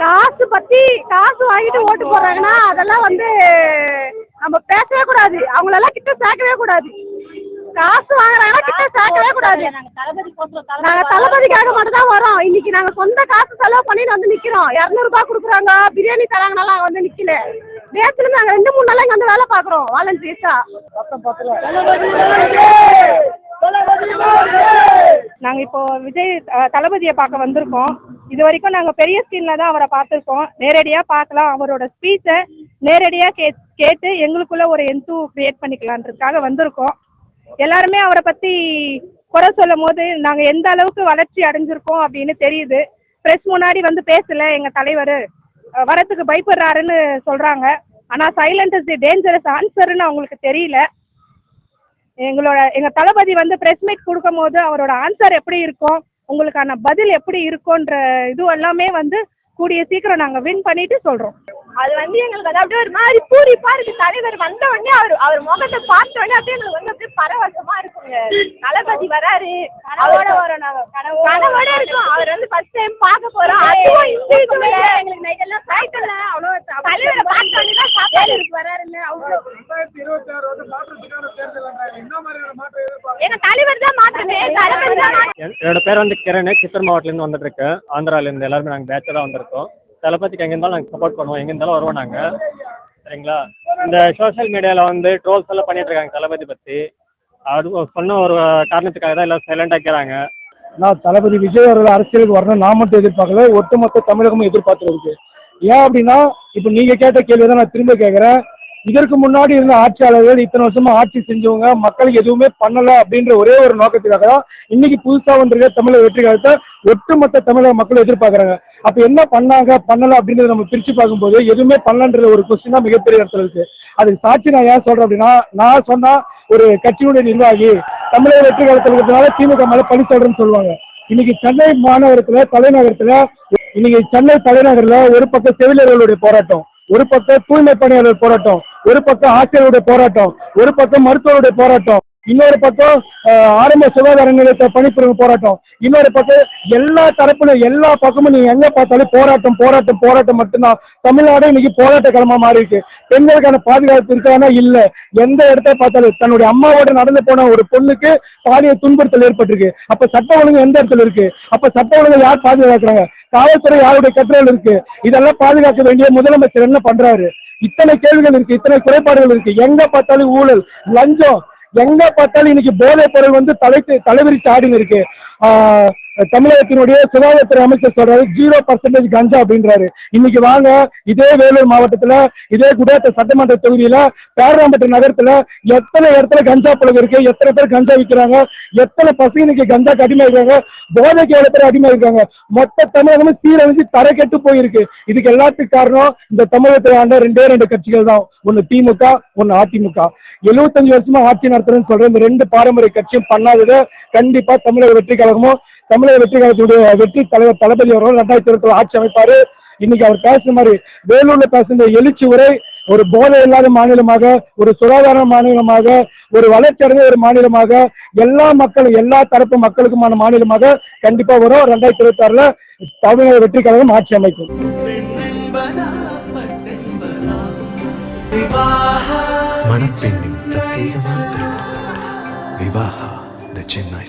காசு பத்தி காசு வாங்கிட்டு ஓட்டு போடுறாங்கன்னா அதெல்லாம் நம்ம பேசவே கூடாது. அவங்களெல்லாம் கிட்ட சேர்க்கவே கூடாது. காசு வாங்குறாங்கன்னா கிட்ட சேர்க்கவே கூடாது. நாங்க தளபதிக்காக மட்டும் தான் வரோம். இன்னைக்கு நாங்க சொந்த காசு செலவு பண்ணிட்டு நிக்கிறோம். 200 ரூபாய் குடுக்குறாங்க, பிரியாணி தராங்கனால நிக்கல. நேத்துல இருந்து நாங்க 2-3 நாளா இங்க வேலை பாக்குறோம் வாலண்டியர்ஸா. நாங்க இப்போ விஜய் தளபதியை பார்க்க வந்திருக்கோம். இது வரைக்கும் நாங்க பெரிய ஸ்கிரீன்ல தான் அவரை பார்த்திருக்கோம். நேரடியா பார்க்கலாம். அவரோட ஸ்பீச்சை நேரடியா கேட்டு எங்களுக்குள்ள ஒரு என்து கிரியேட் பண்ணிக்கலான்றதுக்காக வந்திருக்கோம். எல்லாருமே அவரை பத்தி குறை சொல்லும் போது நாங்க எந்த அளவுக்கு வளர்ச்சி அடைஞ்சிருக்கோம் அப்படின்னு தெரியுது. பிரஸ் முன்னாடி பேசல எங்க தலைவர், வரத்துக்கு பயப்படுறாருன்னு சொல்றாங்க. ஆனா சைலண்ட் இஸ் தி டேஞ்சரஸ் ஆன்சர்னு அவங்களுக்கு தெரியல. எங்க தளபதி பிரஸ் மீட் கொடுக்கும் போது அவரோட ஆன்சர் எப்படி இருக்கும், உங்களுக்கான பதில் எப்படி இருக்கும்ன்ற இது எல்லாமே கூடிய சீக்கிரம் நாங்க வின் பண்ணிட்டு சொல்றோம். அது எங்களுக்கு அப்படியே ஒரு மாதிரி பூரிப்பா இருக்கு. தலைவர் வந்த உடனே அவர் முகத்தை பார்த்த உடனே அப்படியே எங்களுக்கு அப்படியே பரவசமா இருக்குங்க. தளபதி வராரு, அவரோட வரோம். நாங்க கனவோட இருக்கோம். அவர் ஃபர்ஸ்ட் டைம் பார்க்க போறோம். எங்களுக்கு நைட் எல்லாம் சைக்கிள்ல அவ்வளவு தலைவரை பார்த்த உடனே தான் சாப்பாடு வராருன்னு அவ்வளவு. எங்க தலைவர் தான் மாற்றமே. என்னோட பேர் கிரண், சித்தூர் மாவட்டத்துல இருந்து வந்துட்டு இருக்கேன். ஆந்திரால இருந்து எல்லாருமே நாங்க பேட்சா தான் வந்திருக்கோம். தளபதிக்கு எங்க இருந்தாலும் நாங்க சப்போர்ட் பண்ணுவோம், எங்க இருந்தாலும் வருவோம் நாங்க. சரிங்களா? இந்த சோசியல் மீடியால ட்ரோல்ஸ் எல்லாம் பண்ணிட்டு இருக்காங்க தளபதி பத்தி. அது சொன்ன ஒரு காரணத்துக்காக தான் எல்லாம் சைலண்ட் ஆக்கிறாங்க. நான் தளபதி விஜய் அவர்கள் அரசியலுக்கு வரணும் நான் மட்டும் எதிர்பார்க்கல, ஒட்டுமொத்த தமிழகமும் எதிர்பார்த்து இருக்கு. ஏன் அப்படின்னா இப்ப நீங்க கேட்ட கேள்விதான் நான் திரும்ப கேட்கிறேன். இதற்கு முன்னாடி இருந்த ஆட்சியாளர்கள் இத்தனை வருஷமா ஆட்சி செஞ்சவங்க மக்களுக்கு எதுவுமே பண்ணல அப்படின்ற ஒரே ஒரு நோக்கத்துக்காக தான் இன்னைக்கு புதுசா வந்திருக்க தமிழக வெற்றி கழகத்தை ஒட்டுமொத்த தமிழக மக்கள் எதிர்பார்க்கறாங்க. அப்ப என்ன பண்ணாங்க பண்ணல அப்படின்றத நம்ம பிரிச்சு பார்க்கும்போது எதுவுமே பண்ணலன்ற ஒரு கொஸ்டின் தான் மிகப்பெரிய இடத்துல இருக்கு. அதுக்கு சாட்சி நான் ஏன் சொல்றேன் அப்படின்னா, நான் சொன்னா ஒரு கட்சியுடைய நிர்வாகி தமிழக வெற்றி கழகத்தில் இருக்கிறதுனால திமுக மேல பணி சொல்றேன்னு சொல்லுவாங்க. இன்னைக்கு சென்னை மாநகரத்துல இன்னைக்கு சென்னை தலைநகர்ல ஒரு பக்கம் செவிலியர்களுடைய போராட்டம், ஒரு பக்கம் தூய்மை பணியாளர் போராட்டம், ஒரு பக்கம் ஆசிரியருடைய போராட்டம், ஒரு பக்கம் மருத்துவருடைய போராட்டம், இன்னொரு பக்கம் ஆரம்ப சுகாதார நிலையத்தை பணிபுரிவு போராட்டம், இன்னொரு பக்கம் எல்லா தரப்புல எல்லா பக்கமும் நீங்க எங்க பார்த்தாலும் போராட்டம் போராட்டம் போராட்டம் மட்டும்தான். தமிழ்நாடு இன்னைக்கு போராட்ட களமா மாறி இருக்கு. பெண்களுக்கான பாதுகாப்பு இருக்கானா இல்ல. எந்த இடத்த பார்த்தாலும் தன்னுடைய அம்மாவோட நடந்து போன ஒரு பொண்ணுக்கு பாலியல் துன்புறுத்தல் ஏற்பட்டிருக்கு. அப்ப சட்ட ஒழுங்கு எந்த இடத்துல இருக்கு? அப்ப சட்ட ஒழுங்கு யார் பாதுகாக்கிறாங்க? காவல்துறை யாருடைய கட்டுரையில் இருக்கு? இதெல்லாம் பாதுகாக்க வேண்டிய முதலமைச்சர் என்ன பண்றாரு? இத்தனை கேள்விகள் இருக்கு, இத்தனை குறைபாடுகள் இருக்கு. எங்க பார்த்தாலும் ஊழல், லஞ்சம், எங்க பார்த்தாலும் இன்னைக்கு போதைப் பொருள் தலைவிரிச்சு ஆடின்னு இருக்கு. தமிழகத்தினுடைய சுகாதாரத்துறை அமைச்சர் சொல்றாரு 0% கஞ்சா அப்படின்றாரு. இன்னைக்கு வாங்க இதே வேலூர் மாவட்டத்துல இதே குடியாத்த சட்டமன்ற தொகுதியில பேராம்பட்டு நகரத்துல எத்தனை இடத்துல கஞ்சா பழகம் இருக்கு, எத்தனை பேர் கஞ்சா விற்கிறாங்க, எத்தனை பசங்க இன்னைக்கு கஞ்சாக்கு அடிமை இருக்காங்க, போதைக்கு எவ்வளவு பேர் அடிமை இருக்காங்க. மொத்த தமிழகமும் சீரழிஞ்சு தரை கெட்டு போயிருக்கு. இதுக்கு எல்லாத்துக்கும் காரணம் இந்த தமிழகத்தை ஆண்ட 2 கட்சிகள் தான். ஒண்ணு திமுக, ஒண்ணு அதிமுக. 75 வருஷமா ஆட்சி நடத்துறேன்னு சொல்ற இந்த 2 பாரம்பரிய கட்சியும் பண்ணாதது கண்டிப்பா தமிழக வெற்றி கழகமும் தமிழக வெற்றி கழகத்துடைய வெற்றி தலைவர் தளபதி அவர்கள் 2020 ஆட்சி அமைப்பாரு. இன்னைக்கு அவர் பேசுற மாதிரி வேலூர்ல பேசுற எழுச்சி உரை ஒரு போதை இல்லாத மாநிலமாக, ஒரு சுகாதார மாநிலமாக, ஒரு வளர்ச்சி அடைந்த ஒரு மாநிலமாக, எல்லா மக்களும் எல்லா தரப்பு மக்களுக்குமான மாநிலமாக கண்டிப்பா வரும். 2026 தமிழக வெற்றி கழகம் ஆட்சி அமைக்கும். மணப்பெண்ணின் பிரத்யேகமான திருமணம் விவாஹா தி சென்னை